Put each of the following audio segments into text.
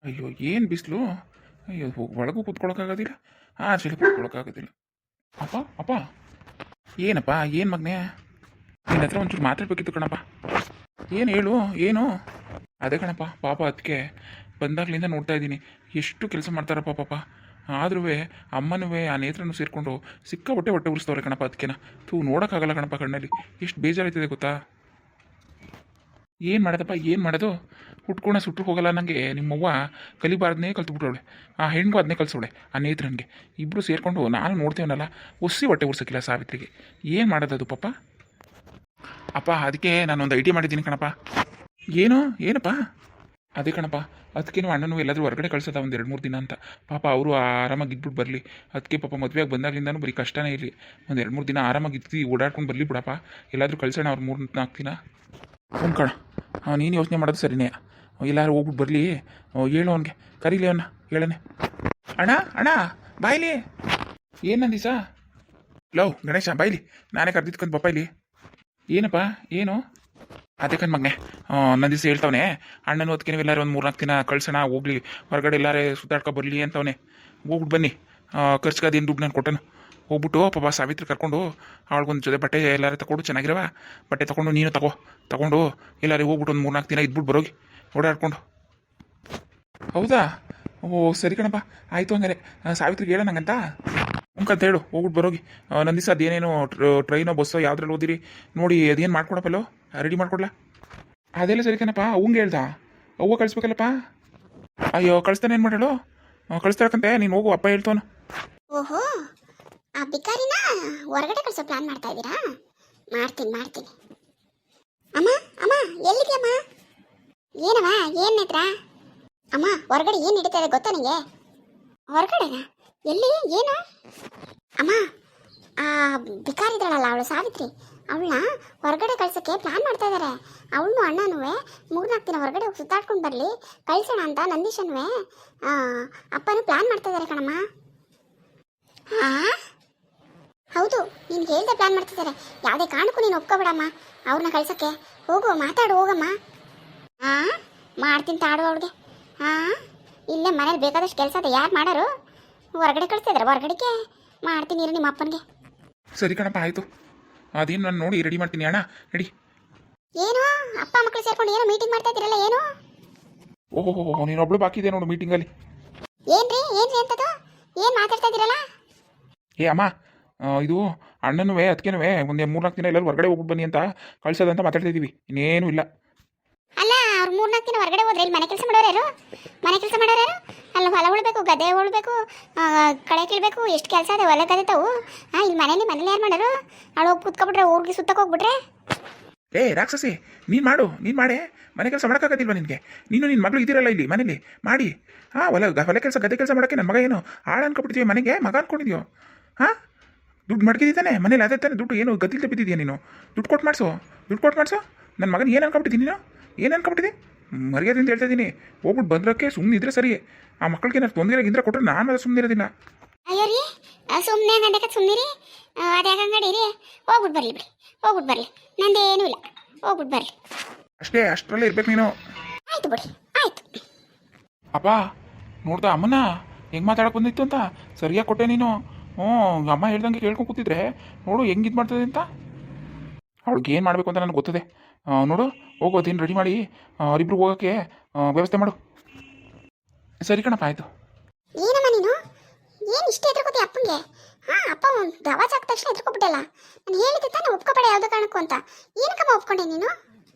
ಅಯ್ಯೋ ಏನು ಬಿಸಿಲು. ಅಯ್ಯೋ ಒಳಗೂ ಕೂತ್ಕೊಳ್ಳೋಕ್ಕಾಗೋದಿಲ್ಲ, ಚಳಿ ಕೂತ್ಕೊಳ್ಳೋಕ್ಕಾಗೋದಿಲ್ಲ. ಅಪ್ಪ ಅಪ್ಪ, ಏನಪ್ಪ, ಏನು ಮಗನೇ, ನಿನ್ನ ಹತ್ರ ಒಂಚೂರು ಮಾತಾಡ್ಬೇಕಿತ್ತು ಕಣಪ್ಪ. ಏನು ಹೇಳು, ಏನು? ಅದೇ ಕಣಪ್ಪ, ಪಾಪ ಅದಕ್ಕೆ ಬಂದಾಗಲಿಂದ ನೋಡ್ತಾ ಇದ್ದೀನಿ ಎಷ್ಟು ಕೆಲಸ ಮಾಡ್ತಾರಪ್ಪ ಪಾಪ. ಆದ್ರೂ ಅಮ್ಮನೂ ಆ ನೇತ್ರನೂ ಸೇರಿಕೊಂಡು ಸಿಕ್ಕಾಪಟ್ಟೆ ಹೊಟ್ಟೆ ಉರಿಸ್ತವ್ರೆ ಕಣಪ್ಪ. ಅದಕ್ಕೆನ ನೋಡೋಕ್ಕಾಗಲ್ಲ ಕಣಪ್ಪ, ಕಣ್ಣಲ್ಲಿ ಎಷ್ಟು ಬೇಜಾರಾಯ್ತದೆ ಗೊತ್ತಾ. ಏನು ಮಾಡೋದಪ್ಪ, ಏನು ಮಾಡೋದು? ಹುಟ್ಕೊಂಡ ಸುಟ್ಟರು ಹೋಗಲ್ಲ ನನಗೆ. ನಿಮ್ಮವ್ವ ಕಲಿಬಾರ್ದನ್ನೇ ಕಲ್ತ್ಬಿಟ್ಟವಳೆ, ಆ ಹೆಣ್ಗೂ ಅದನ್ನೇ ಕಲಿಸೋಳೆ, ಆ ನೇತ್ರನಿಗೆ. ಇಬ್ಬರು ಸೇರಿಕೊಂಡು ನಾನು ನೋಡ್ತೇವನಲ್ಲ, ಒಸಿ ಹೊಟ್ಟೆ ಉರ್ಸೋಕ್ಕಿಲ್ಲ ಸಾವಿತ್ರಿಗೆ. ಏನು ಮಾಡೋದದು ಪಾಪ. ಅಪ್ಪ ಅದಕ್ಕೆ ನಾನೊಂದು ಐಡಿಯಾ ಮಾಡಿದ್ದೀನಿ ಕಣಪ್ಪ. ಏನಪ್ಪ? ಅದೇ ಕಣಪ್ಪ, ಅದಕ್ಕೇನು ಅಣ್ಣನೂ ಎಲ್ಲಾದರೂ ಹೊರಗಡೆ ಕಳ್ಸೋದ ಒಂದು 2-3 ದಿನ ಅಂತ. ಪಾಪ ಅವರು ಆರಾಮಾಗಿ ಇದ್ಬಿಟ್ಟು ಬರಲಿ. ಅದಕ್ಕೆ ಪಾಪ ಮದುವೆಯಾಗಿ ಬಂದಾಗಲಿಂದನೂ ಬರೀ ಕಷ್ಟನೇ ಇರಲಿ. ಒಂದು 2-3 ದಿನ ಆರಾಮಾಗಿ ಇದ್ದು ಓಡಾಡ್ಕೊಂಡು ಬರಲಿ ಬಿಡಪ್ಪ. ಎಲ್ಲಾದರೂ ಕಳ್ಸೋಣ ಅವ್ರು 3-4 ದಿನ. ಹ್ಞೂ ಕಣ, ನೀನು ಯೋಚನೆ ಮಾಡೋದು ಸರಿನೇ. ಎಲ್ಲಾರು ಹೋಗ್ಬಿಟ್ಟು ಬರಲಿ. ಹೇಳು ಅವನಿಗೆ, ಕರೀಲಿ ಅವನ್ನ, ಹೇಳನೆ. ಅಣ್ಣ ಬಾಯ್ಲಿ. ಏನಂದಿ ಸಾ? ಲವ್ ಗಣೇಶ ಬಾಯ್ಲಿ, ನಾನೇ ಕರೆದಿತ್ಕೊಂಡು ಪಾಪ ಇಲ್ಲಿ. ಏನಪ್ಪ, ಏನು? ಅದೇ ಕಣ್ ಮಗನೆ, ನನ್ನ ದಿವಸ ಹೇಳ್ತವನೆ ಅಣ್ಣನ ಹೊತ್ತಿಗೆ ಎಲ್ಲಾರು ಒಂದು 3-4 ದಿನ ಕಳ್ಸೋಣ, ಹೋಗ್ಲಿ ಹೊರಗಡೆ ಎಲ್ಲಾರೇ ಸುತ್ತಾಡ್ಕೊ ಬರಲಿ ಅಂತವನೆ. ಹೋಗ್ಬಿಟ್ಟು ಬನ್ನಿ, ಖರ್ಚಿಗೆ ಅದೇನು ದುಡ್ಡು ನಾನು ಕೊಟ್ಟನು. ಹೋಗ್ಬಿಟ್ಟು ಪಾಪ ಸಾವಿತ್ರಿ ಕರ್ಕೊಂಡು ಅವಳಿಗೊಂದು ಜೊತೆ ಬಟ್ಟೆ ಎಲ್ಲಾರು ತಗೊಂಡು, ಚೆನ್ನಾಗಿರವ ಬಟ್ಟೆ ತೊಗೊಂಡು ನೀನು ತಗೊಂಡು ಎಲ್ಲಾರು ಹೋಗ್ಬಿಟ್ಟು ಒಂದು 3-4 ದಿನ ಇದ್ಬಿಟ್ಟು ಬರೋಗಿ ಓಡಾಡ್ಕೊಂಡು. ಹೌದಾ? ಓ ಸರಿ ಕಣಪ್ಪ, ಆಯಿತು. ಹಂಗಾರೆ ಸಾವಿತ್ರಿಗೆ ಹೇಳ ನಂಗಂತ ಅಂತ ಹೇಳು, ಹೋಗ್ಬಿಟ್ಟು ಬರೋಗಿ. ನನ್ನ ದಿವಸ ಅದೇನೇನು ಟ್ರೈನೋ ಬಸ್ಸೋ ಯಾವ್ದ್ರಲ್ಲಿ ಓದಿರಿ ನೋಡಿ, ಅದೇನು ಮಾಡ್ಕೊಡಪ್ಪಲ್ಲೋ, ರೆಡಿ ಮಾಡ್ಕೊಡ್ಲಾ? ಅದೆಲ್ಲ ಸರಿ ಕಣಪ್ಪ. ಅವಂಗೆ ಹೇಳ್ದ, ಅವ್ವ ಕಳಿಸ್ಬೇಕಲ್ಲಪ್ಪ. ಅಯ್ಯೋ ಕಳಿಸ್ತಾನೆ, ಏನು ಮಾಡಲು, ಕಳಿಸ್ತಾರಕ್ಕಂತೆ. ನೀನು ಹೋಗು, ಅಪ್ಪ ಹೇಳ್ತವನು. ಓಹೋ, ಆ ಬಿಕಾರಿನ ಹೊರಗಡೆ ಕಳಿಸೋ ಪ್ಲಾನ್ ಮಾಡ್ತಾ ಇದ್ದೀರಾ? ಮಾಡ್ತೀನಿ. ಅಮ್ಮ ಎಲ್ಲಿದ್ಯಮ್ಮ? ಏನಮ್ಮ, ಏನು ನೇತ್ರ? ಅಮ್ಮ ಹೊರಗಡೆ ಏನು ನಡೀತಾ ಇದೆ ಗೊತ್ತಾ ನಿಂಗೆ? ಹೊರಗಡೆನಾ? ಎಲ್ಲಿ, ಏನು? ಅಮ್ಮ, ಆ ಬಿಕಾರಿ ಇದ್ದಾಳಲ್ಲ ಅವಳು ಸಾವಿತ್ರಿ, ಅವಳನ್ನ ಹೊರಗಡೆ ಕಳ್ಸೋಕ್ಕೆ ಪ್ಲಾನ್ ಮಾಡ್ತಾ ಇದ್ದಾರೆ. ಅವಳನ್ನು ಅಣ್ಣನೂ 3-4 ದಿನ ಹೊರಗಡೆ ಹೋಗಿ ಸುತ್ತಾಡ್ಕೊಂಡು ಬರಲಿ ಕಳಿಸೋಣ ಅಂತ ನಂದೀಶನೂ ಅಪ್ಪನೂ ಪ್ಲಾನ್ ಮಾಡ್ತಾ ಇದ್ದಾರೆ ಕಣಮ್ಮ. ಹೌದು, ನೀನು ಹೇಳ್ದೆ ಪ್ಲಾನ್ ಮಾಡ್ತಿದ್ದಾರೆ. ಯಾವುದೇ ಕಾರಣಕ್ಕೂ ನೀನು ಒಪ್ಕೋಬೇಡಮ್ಮ ಅವ್ರನ್ನ ಕಳ್ಸೋಕ್ಕೆ. ಹೋಗು, ಮಾತಾಡು, ಹೋಗಮ್ಮ. ಮಾಡ್ತೀನಿ ತಾಡು ಅವಳಿಗೆ. ಇಲ್ಲೇ ಮನೇಲಿ ಬೇಕಾದಷ್ಟು ಕೆಲಸ ಅದ, ಯಾರು ಮಾಡೋರು? ಹೊರಗಡೆ ಕಳಿಸ್ತಿದ್ದಾರೆ, ಹೊರಗಡೆಗೆ ಮಾಡ್ತೀನಿ ಇರು ನಿಮ್ಮ ಅಪ್ಪನಿಗೆ. ಸರಿ ಕಣಪ್ಪ, ಆಯಿತು. ಅದೇನು ನಾನು ನೋಡಿ ರೆಡಿ ಮಾಡ್ತೀನಿ. ಅಣ್ಣ ರೆಡಿ. ಏನು ಅಪ್ಪ ಮಕ್ಕಳು ಸೇರ್ಕೊಂಡು ಏನೋ ಮೀಟಿಂಗ್ ಮಾಡ್ತಾ ಇದ್ದೀರಲ್ಲ, ಏನು? ಓಹೋ, ನೀನೊಬ್ಳು ಬಾಕಿ ಇದೆ ನೋಡು ಮೀಟಿಂಗಲ್ಲಿ. ಏನ್ರಿ ಅಂತದ್ದು ಏನು ಮಾತಾಡ್ತಾ ಇದ್ದೀರಲ್ಲ? ಅಮ್ಮ, ಇದು ಅಣ್ಣನೂ ಅದಕ್ಕೇನು ಒಂದು 3-4 ದಿನ ಎಲ್ಲರೂ ಹೊರಗಡೆ ಹೋಗ್ಬಿಟ್ಟು ಬನ್ನಿ ಅಂತ ಕಳ್ಸೋದಂತ ಮಾತಾಡ್ತಾ ಇದ್ದೀವಿ, ಇನ್ನೇನು ಇಲ್ಲ. ಅಲ್ಲ, ಅವ್ರು 3-4 ದಿನ ಹೊರಗಡೆ ಹೋದ್ರೆ ಇಲ್ಲಿ ಮನೆ ಕೆಲಸ ಮಾಡೋರು ಅಲ್ಲಿ ಹೊಲ ಉಳ್ಬೇಕು, ಗದ್ದೆ ಉಳ್ಬೇಕು, ಕಳೆ ಕೀಳ್ಬೇಕು, ಎಷ್ಟು ಕೆಲಸ ಇದೆ, ಹೊಲ ಗದ್ದೆ ತಾವು. ಇಲ್ಲಿ ಮನೇಲಿ ಯಾರು ಮಾಡೋರು? ಅವಳು ಹೋಗಿ ಕೂತ್ಕೊಬಿಟ್ರೆ, ಊರಿಗೆ ಸುತ್ತಕ್ಕೆ ಹೋಗ್ಬಿಟ್ರೆ. ರಾಕ್ಷಸಿ, ನೀನು ಮಾಡೇ ಮನೆ ಕೆಲಸ ಮಾಡೋಕ್ಕಾಗತ್ತಿಲ್ವ ನಿನಗೆ? ನಿನ್ನ ಮಗಳು ಇದ್ದೀರಲ್ಲ ಇಲ್ಲಿ ಮನೇಲಿ ಮಾಡಿ. ಹೊಲ ಕೆಲಸ ಗದ್ದೆ ಕೆಲಸ ಮಾಡೋಕ್ಕೆ ನನ್ನ ಮಗ ಏನು ಆಳ ಅನ್ಕೊಬಿಡ್ತೀವಿ, ಮನೆಗೆ ಮಗ ಅನ್ಕೊಂಡಿದ್ಯೋ? ದುಡ್ಡು ಮಡ್ಕಿದ್ದಾನೆ ಮನೇಲಿ, ಅದೇ ತಾನೆ ದುಡ್ಡು. ಏನು ಗದ್ದಿಲ್ದೆ ಬಿದ್ದಿದ್ಯಾ ನೀನು? ದುಡ್ಡು ಕೊಟ್ಟು ಮಾಡಿಸೋ. ನನ್ನ ಮಗನ ಏನು ಅನ್ಕೊಬಿಟ್ಟಿದ್ದೀನಿ ನೀನು? ಏನು ಅನ್ಕೊಬಿಟ್ಟಿದೆ? ಮರ್ಯಾದಿಂದ ಹೇಳ್ತಾ ಇದ್ದೀನಿ, ಹೋಗ್ಬಿಟ್ಟು ಬಂದ್ರಕ್ಕೆ ಸುಮ್ಮನೆ ಇದ್ರೆ ಸರಿ. ಆ ಮಕ್ಕಳಿಗೆ ಏನಾದ್ರು ತೊಂದರೆ ಗಿಂದ್ರೆ ಕೊಟ್ಟರೆ ನಾನು ಅದು ಸುಮ್ಮನೆ ಇರೋದಿಲ್ಲ. ಅಯ್ಯೋ ರೀ, ಸುಮ್ಮನೆ ಗಂಡಕ್ಕೆ ಸುಮ್ಮನಿರಿ, ಅದೇ ಅಂಗಡಿ ರೀ. ಹೋಗ್ಬಿಟ್ಟು ಬರಲಿ ನಂದೇನೂ ಇಲ್ಲ, ಹೋಗ್ಬಿಟ್ಟು ಬರಲಿ ಅಷ್ಟೇ. ಅಷ್ಟರಲ್ಲೇ ಇರ್ಬೇಕು ನೀನು. ಆಯ್ತು ಬಿಡಿ, ಆಯ್ತು. ಅಪ್ಪ ನೋಡ್ದ ಅಮ್ಮನ ಹೆಂಗೆ ಮಾತಾಡಕ್ಕೆ ಬಂದಿತ್ತು ಅಂತ? ಸರಿಯಾಗಿ ಕೊಟ್ಟೆ ನೀನು. ಅಮ್ಮ ಹೇಳ್ದಂಗೆ ಕೇಳ್ಕೊಂಡು ಕೂತಿದ್ರೆ ನೋಡು ಹೆಂಗೆ ಇದು ಮಾಡ್ತದೆ ಅಂತ. ಅವಳಿಗೆ ಏನು ಮಾಡಬೇಕು ಅಂತ ನನಗೆ ಗೊತ್ತದೆ. ನೋಡು, ಹೋಗೋದೇನು ರೆಡಿ ಮಾಡಿ ಅವರಿಬ್ರು ಹೋಗೋಕ್ಕೆ ವ್ಯವಸ್ಥೆ ಮಾಡು. ಸರಿ ಕಣಪ್ಪ, ಆಯಿತು. ಏನಮ್ಮ ನೀನು ಏನು ಇಷ್ಟ ಎದ್ರಕೋತಿ ಅಪ್ಪಂಗೆ? ಅಪ್ಪ ಒಂದು ದವಾಜ್ ಹಾಕಿದ ತಕ್ಷಣ ಎದ್ರಕೊಬಿಟ್ಟಲ್ಲ. ನಾನು ಹೇಳಿದ್ದೆ ತಾನೆ ಒಪ್ಕೊಬೇಡ ಯಾವುದೋ ಕಾರಣಕ್ಕೂ ಅಂತ. ಏನಕ್ಕಮ್ಮ ಒಪ್ಕೊಂಡೆ ನೀನು?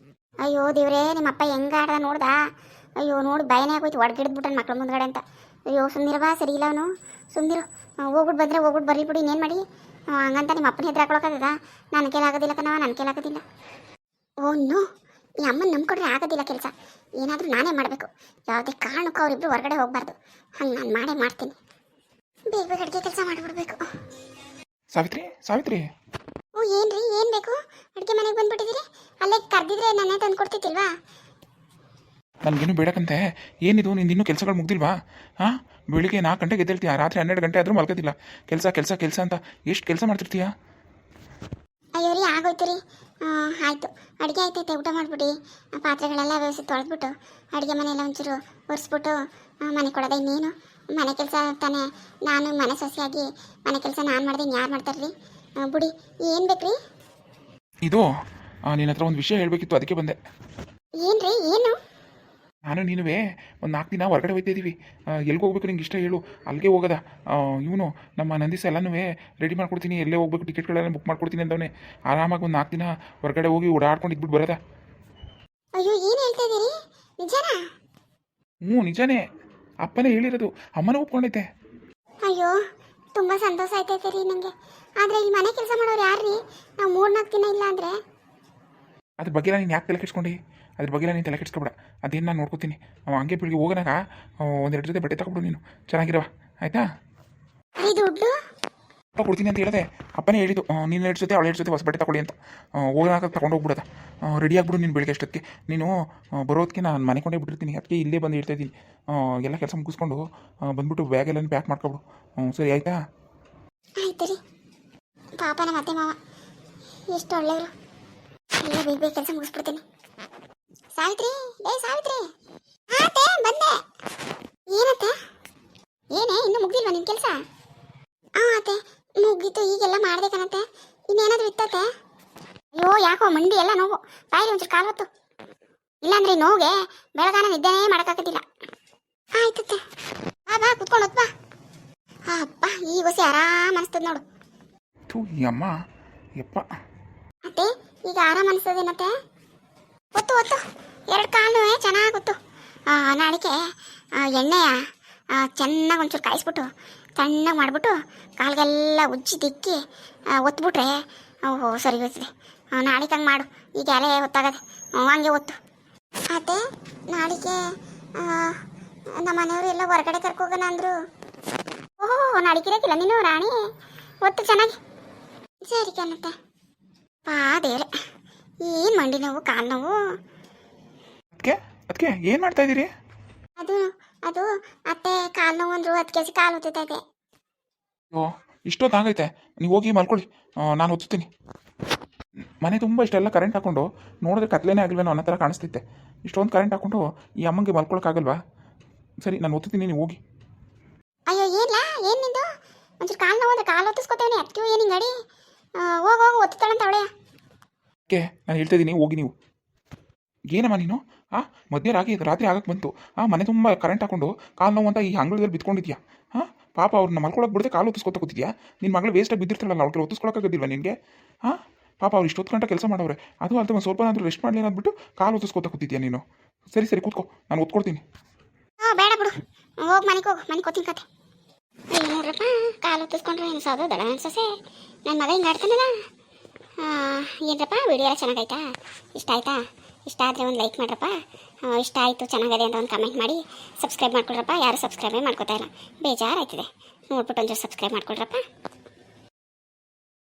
ಅಯ್ಯೋ ದೇವ್ರೇ, ನಿಮ್ಮ ಅಪ್ಪ ಹೆಂಗೆ ಆಡ್ದ ನೋಡ್ದ? ಅಯ್ಯೋ ನೋಡಿ ಭಯನೇ ಆಗೋಯ್ತು, ಒಡಗಿಡ್ದ್ಬಿಟ್ಟೆ ಮಕ್ಳ ಮುಂದ್ಗಡೆ ಅಂತ. ಅಯ್ಯೋ ಸುಮ್ಮನಿರವಾ, ಸರಿ ಇಲ್ಲ ಅವನು, ಸುಮ್ಮನಿರು. ಹೋಗ್ಬಿಟ್ಟು ಬರಲಿ ಬಿಡಿ, ಇನ್ನೇನು ಮಾಡಿ. ಹಂಗಂತ ನಿಮ್ಮ ಅಪ್ಪನ ಹೆದ್ರ ಹಾಕೊಳಕ್ಕಾಗದ? ನನ್ನ ಕೈಲಾಗೋದಿಲ್ಲ ಕಣವ, ನನ್ನ ಕೈಲಾಗೋದಿಲ್ಲ. ನೋ, ಈ ಅಮ್ಮನ ನಂಬ್ಕೊಂಡ್ರೆ ಆಗೋದಿಲ್ಲ ಕೆಲಸ. ಏನಾದರೂ ನಾನೇ ಮಾಡಬೇಕು. ಯಾವುದೇ ಕಾರಣಕ್ಕೂ ಅವರಿಬ್ಬರು ಹೊರಗಡೆ ಹೋಗಬಾರ್ದು. ಹಂಗೆ ನಾನು ಮಾಡ್ತೀನಿ. ಬೇಗ ಅಡುಗೆ ಕೆಲಸ ಮಾಡಿಬಿಡ್ಬೇಕು. ಸಾವಿತ್ರಿ ಏನ್ರಿ, ಏನು ಬೇಕು? ಅಡುಗೆ ಮನೆಗೆ ಬಂದ್ಬಿಟ್ಟಿದ್ದೀರಿ? ಅಲ್ಲೇ ಕರೆದಿದ್ರೆ ನನ್ನೇ ತಂದು ಕೊಡ್ತಿದ್ದಿಲ್ವಾ? ನನಗೇನು ಬೇಡಕ್ಕಂತೆ. ಏನಿದು ನಿಂದಿನ್ನೂ ಕೆಲಸಗಳು ಮುಗ್ದಿಲ್ವಾ? ಬೆಳಿಗ್ಗೆ 4 ಗಂಟೆಗೆ ಎದ್ದೇಳ್ತೀಯ, ರಾತ್ರಿ 12 ಗಂಟೆ ಆದರೂ ಮಲ್ಕೋದಿಲ್ಲ. ಕೆಲಸ ಅಂತ ಎಷ್ಟು ಕೆಲಸ ಮಾಡ್ತಿರ್ತೀಯ? ಅಯ್ಯೋ ರೀ, ಆಗೋಯ್ತು ರೀ. ಆಯಿತು, ಅಡುಗೆ ಆಯ್ತೈತೆ, ಊಟ ಮಾಡಿಬಿಡಿ. ಪಾತ್ರೆಗಳೆಲ್ಲ ವ್ಯವಸ್ಥೆ ತೊಳೆದ್ಬಿಟ್ಟು ಅಡುಗೆ ಮನೆಯೆಲ್ಲ ಒಂಚೂರು ಒರೆಸ್ಬಿಟ್ಟು ಮನೆ ಕೊಡೋದ ಇನ್ನೇನು ಮನೆ ಕೆಲಸ ತಾನೇ. ನಾನು ಮನೆ ಸೊಸೆಯಾಗಿ ಮನೆ ಕೆಲಸ ನಾನು ಮಾಡಿದೆ ಯಾರು ಮಾಡ್ತಾರ್ರಿ? ಬುಡಿ ಏನು ಬೇಕ್ರಿ? ಇದು ನಿನ್ನ ಹತ್ರ ಒಂದು ವಿಷಯ ಹೇಳಬೇಕಿತ್ತು, ಅದಕ್ಕೆ ಬಂದೆ. ಏನ್ರಿ ಏನು? ನಾನು ನೀನುವೇ ಒಂದು 4 ದಿನ ಹೊರಗಡೆ ಹೋಗ್ತಾ ಇದ್ದೀವಿ. ಎಲ್ಲಿಗೆ ಹೋಗ್ಬೇಕು ನಿಂಗೆ ಇಷ್ಟ ಹೇಳು, ಅಲ್ಲಿಗೆ ಹೋಗೋದ. ಇವನು ನಮ್ಮ ನಂದಿಸ ಎಲ್ಲನೂ ರೆಡಿ ಮಾಡ್ಕೊಡ್ತೀನಿ, ಎಲ್ಲೇ ಹೋಗ್ಬೇಕು ಟಿಕೆಟ್ಗಳೆಲ್ಲ ಬುಕ್ ಮಾಡ್ಕೊಡ್ತೀನಿ ಅಂತವನೇ. ಆರಾಮಾಗಿ ಒಂದು 4 ದಿನ ಹೊರಗಡೆ ಹೋಗಿ ಓಡಾಡ್ಕೊಂಡು ಇದ್ಬಿಟ್ಟು ಬರೋದ. ಅಯ್ಯೋ ಏನು ಹೇಳ್ತಾ ಇದ್ದೀರಿ? ನಿಜನಾ? ನಿಜಾನೇ, ಅಪ್ಪನೇ ಹೇಳಿರೋದು, ಅಮ್ಮನೇ ಒಪ್ಕೊಂಡೈತೆ. ಅಯ್ಯೋ ತುಂಬ ಸಂತೋಷ ಆಯ್ತೈತೆ ರೀ ನನಗೆ. ಆದರೆ ಇಲ್ಲಿ ಮನೆ ಕೆಲಸ ಮಾಡೋರು ಯಾರ್ರೀ? ನಾವು 3-4 ದಿನ ಇಲ್ಲ ಅಂದರೆ. ಅದ್ರ ಬಗ್ಗೆ ನೀನು ಯಾಕೆ ತಲೆ ಕೆಡ್ಸ್ಕೊಂಡು? ಅದ್ರ ಬಗ್ಗೆ ನೀನು ತಲೆ ಕೆಡ್ಸ್ಕೊಬೇಡ, ಅದೇನು ನಾನು ನೋಡ್ಕೊತೀನಿ. ಹಂಗೆ ಬೆಳಿಗ್ಗೆ ಹೋಗೋನಾಗ 1-2 ಜೊತೆ ಬಟ್ಟೆ ತಗೊಬಿಡು ನೀನು, ಚೆನ್ನಾಗಿರವ ಆಯಿತಾ? ಈ ದುಡ್ಡು ಕೊಡ್ತೀನಿ ಅಂತ ಹೇಳಿದೆ, ಅಪ್ಪನೇ ಹೇಳಿದ್ದು. ನೀನು 2 ಜೊತೆ ಅವಳು 2 ಜೊತೆ ಹೊಸ ಬಟ್ಟೆ ತಗೊಳ್ಳಿ ಅಂತ. ಹೋಗೋನಾಗ ತಗೊಂಡು ಹೋಗ್ಬಿಡೋದ. ರೆಡಿ ಆಗ್ಬಿಡು ನೀನು ಬೆಳಿಗ್ಗೆ ಅಷ್ಟೊತ್ತಿಗೆ. ನೀನು ಬರೋದಕ್ಕೆ ನಾನು ಮನೆ ಕೊಂಡೇ ಬಿಟ್ಟಿರ್ತೀನಿ, ಅದಕ್ಕೆ ಇಲ್ಲೇ ಬಂದು ಹೇಳ್ತಾ ಇದ್ದೀನಿ. ಎಲ್ಲ ಕೆಲಸ ಮುಗಿಸ್ಕೊಂಡು ಬಂದ್ಬಿಟ್ಟು ಬ್ಯಾಗೆಲ್ಲ ಪ್ಯಾಕ್ ಮಾಡ್ಕೊಬಿಡು. ಸರಿ ಆಯಿತಾ? ಆಯ್ತು ರೀ. ಪಾಪ ನಮ್ಮ ಅತ್ತೆ ಮಾವ ಎಷ್ಟು ಒಳ್ಳೆಯವರು. ಇಲ್ಲ ಬೇಗ ಬೇಗ ಕೆಲಸ ಮುಗಿಸ್ಬಿಡ್ತೀನಿ. ಸಾವಿತ್ರಿ, ಸಾವಿತ್ರಿ. ಆತೆ ಬಂದೆ. ಏನತ್ತೆ? ಏನೇ ಇನ್ನೂ ಮುಗ್ದಿಲ್ವಾ ನಿನ್ನ ಕೆಲಸ? ಅತ್ತೆ ಮುಗೀತು, ಈಗೆಲ್ಲ ಮಾಡಿದೆ ಕಣತ್ತೆ. ಇನ್ನೇನಾದರೂ ಇತ್ತತ್ತೆ? ಅಯ್ಯೋ ಯಾಕೋ ಮಂಡಿ ಎಲ್ಲ ನೋವು, ಬಾಯಿಲಿ ಒಂಚೂರು ಕಾಲು ಹೊತ್ತು. ಇಲ್ಲಾಂದ್ರೆ ನೋವಿಗೆ ಬೆಳಗಾನ ನಿದ್ದೆನೇ ಮಾಡೋಕ್ಕಾಗೋದಿಲ್ಲ. ಆಯ್ತತ್ತೆ, ಬಾ ಕುತ್ಕೊಂಡು ಹೊತ್ತು ಬಾ. ಅಪ್ಪ ಈಗ ಹೊಸಿ ಆರಾಮ್ ಅನಿಸ್ತದೆ ನೋಡು. ಈ ಅಮ್ಮ ಯಪ್ಪ. ಅತ್ತೆ ಈಗ ಆರಾಮ್ ಅನಿಸ್ತದೇನತ್ತೆ? ಒತ್ತು 2 ಕಾಲು ಚೆನ್ನಾಗಿ ಗೊತ್ತು. ನಾಳೆಗೆ ಎಣ್ಣೆಯ ಚೆನ್ನಾಗಿ ಒಂಚೂರು ಕಾಯಿಸ್ಬಿಟ್ಟು ಚೆನ್ನಾಗಿ ಮಾಡಿಬಿಟ್ಟು ಕಾಲಿಗೆಲ್ಲ ಉಜ್ಜಿ ದಿಕ್ಕಿ ಒತ್ಬಿಟ್ರೆ ಓಹೋ ಸರಿ ಹೋಗ್ತದೆ. ನಾಳೆಗೆ ಹಂಗೆ ಮಾಡು, ಈಗ ಎಲೆ ಒತ್ತಾಗದೆ. ಹಂಗೆ ಒತ್ತು. ಅತ್ತೆ ನಾಳೆಗೆ ನಮ್ಮ ಮನೆಯವರು ಎಲ್ಲ ಹೊರಗಡೆ ಕರ್ಕೋಗೋಣ ಅಂದರು. ಓಹೋ ನಾಡಿಕಿರಕ್ಕಿಲ್ಲ ನೀನು ರಾಣಿ, ಒತ್ತು ಚೆನ್ನಾಗಿ. ಸರಿ ಕಣತ್ತೆ. ದೇವ್ರೆ ಏನು ಮಂಡಿ ನೋವು, ಕಾಲು ನೋವು. ಅದಕ್ಕೆ ಏನು ಮಾಡ್ತಾ ಇದ್ದೀರಿ? ಅದು ಅದು ಅತ್ತೆ ಕಾಲು ನೋವು ಅಂದರು, ಅದಕ್ಕೆ ಕಾಲು ಹೊತ್ತೈತೆ. ಅಯ್ಯೋ ಇಷ್ಟೊತ್ತಾಗೈತೆ, ನೀವು ಹೋಗಿ ಮಲ್ಕೊಳ್ಳಿ, ನಾನು ಒತ್ತೀನಿ. ಮನೆ ತುಂಬ ಇಷ್ಟೆಲ್ಲ ಕರೆಂಟ್ ಹಾಕ್ಕೊಂಡು ನೋಡಿದ್ರೆ ಕತ್ಲೇನೇ ಆಗಿಲ್ವೇನೋ ಅನ್ನೋ ಥರ ಕಾಣಿಸ್ತೈತೆ. ಇಷ್ಟೊಂದು ಕರೆಂಟ್ ಹಾಕ್ಕೊಂಡು ಈ ಅಮ್ಮಂಗೆ ಮಲ್ಕೊಳಕ್ಕಾಗಲ್ವಾ? ಸರಿ ನಾನು ಒತ್ತೀನಿ, ನೀವು ಹೋಗಿ. ಅಯ್ಯೋ ಏನಿಲ್ಲ, ಏನು ನಿಂದು ಒಂಚೂರು ಕಾಲು ನೋವು ಅಂದರೆ ಕಾಲು ಹೊತ್ತಿಸ್ಕೊತೇವೆ. ಅದಕ್ಕೆ ಏನು ಹಿಂಗೆ ಅಡಿ ಹೋಗಿ ಒತ್ತಾಳಂತ ಅವಳೆ. ಓಕೆ ನಾನು ಹೇಳ್ತಾ ಇದ್ದೀನಿ, ಹೋಗಿ ನೀವು. ಏನಮ್ಮ ನೀನು ರಾತ್ರಿ ಆಗಕ್ಕೆ ಬಂತು, ಮನೆ ತುಂಬ ಕರೆಂಟ್ ಹಾಕ್ಕೊಂಡು ಕಾಲು ನೋವು ಅಂತ ಈ ಅಂಗಳದಲ್ಲಿ ಬಿತ್ಕೊಂಡಿದ್ಯಾ? ಪಾಪ ಅವ್ರನ್ನ ಮಲ್ಕೊಳಕ್ಕೆ ಬಿಡದೆ ಕಾಲು ಹೊತ್ತಿಸ್ಕೊತ ಕೂತಿದ್ಯಾ? ನಿನ್ನ ಮಗಳು ವೇಸ್ಟಾಗಿ ಬಿದ್ದಿರ್ತಾಳಲ್ಲ, ಅವ್ರಿಗೆ ಹೊತ್ತಿಸ್ಕೊಳಕ್ಕಾಗೋದಿಲ್ವ ನಿನಗೆ? ಪಾಪ ಅವ್ರು ಇಷ್ಟೊತ್ತು ಗಂಟೆ ಕೆಲಸ ಮಾಡವ್ರೆ, ಅದು ಅಂತ ಒಂದು ಸ್ವಲ್ಪ ಆದರೂ ರೆಸ್ಟ್ ಮಾಡಲಿ ಅಂದ್ಬಿಟ್ಟು ಕಾಲು ಹೊತ್ತಿಸ್ಕೊತ ಕೂತಿದ್ಯಾ ನೀನು? ಸರಿ ಕೂತ್ಕೋ, ನಾನು ಒತ್ಕೊಡ್ತೀನಿ. ಬೇಡ ಬಿಡು, ಹೋಗಿ ಮನೆಗೆ ಹೋಗು, ಮನೆಗೆ ಕೂತೀನಿ ಕತೆ. ನೋಡ್ರಪ್ಪ ಕಾಲು ಹೊತ್ತಿಸ್ಕೊಂಡ್ರೆ ಏನು ಸಾಧೋದಳ ನನ್ನ ಸೊಸೆ, ನನ್ನ ಮಗ ಹಿಂಗೆ ಆಡ್ತಾನಲ್ಲ. ಏನರಪ್ಪ ವಿಡಿಯೋ ಎಲ್ಲ ಚೆನ್ನಾಗೈತಾ? ಇಷ್ಟ ಆದರೆ ಒಂದು ಲೈಕ್ ಮಾಡ್ರಪ್ಪ. ಇಷ್ಟ ಆಯಿತು ಚೆನ್ನಾಗಿದೆ ಅಂತ ಒಂದು ಕಮೆಂಟ್ ಮಾಡಿ ಸಬ್ಸ್ಕ್ರೈಬ್ ಮಾಡ್ಕೊಳ್ರಪ್ಪ. ಯಾರು ಸಬ್ಸ್ಕ್ರೈಬೇ ಮಾಡ್ಕೋತಾ ಇಲ್ಲ, ಬೇಜಾರಾಯ್ತದೆ. ನೋಡ್ಬಿಟ್ಟು ಒಂಚೂರು ಸಬ್ಸ್ಕ್ರೈಬ್ ಮಾಡ್ಕೊಳ್ರಪ್ಪ.